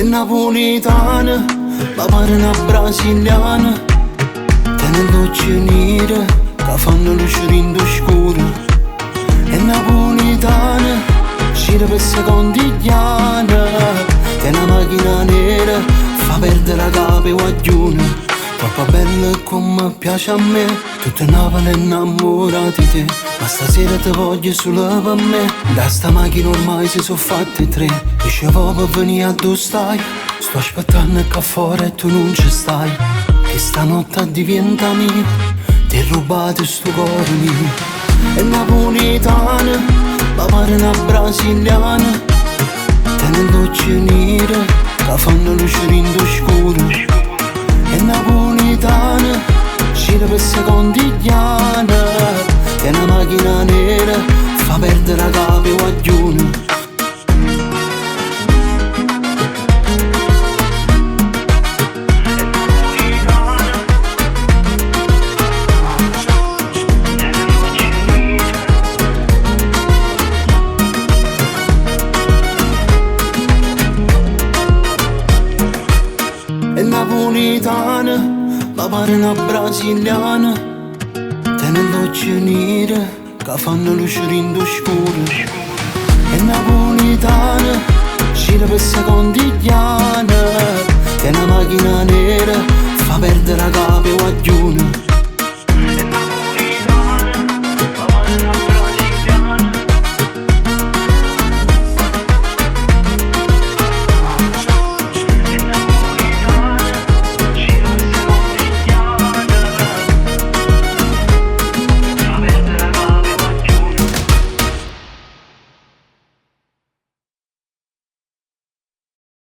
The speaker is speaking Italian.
è napolitana, ma pare una brasiliana. Tenendoci unire, che fanno luce in scuro. È napolitana, gira per secondigliana. È una macchina nera, fa perdere la capa e guaglione. Troppo bella come piace a me, tutta Napoli è innamorata di te. Ma stasera ti voglio solo per me. Da sta macchina ormai si sono fatti tre. Dicevo per venire a dove stai. Sto aspettando qua fuori e tu non ci stai. Che stanotte diventa mia, ti hai rubato sto cuore mio. È napolitana, ma pare una brasiliana. Tenendoci unire, che fanno luce in scuro. È napolitana, gira per secondigliana. È una macchina nera, fa perdere la capa e guaglione. È napolitana, ma pare una brasiliana. Tenendoci unire, che fanno luce in scuro. È napolitana, gira per secondigliana. È una macchina nera, fa perdere la capa e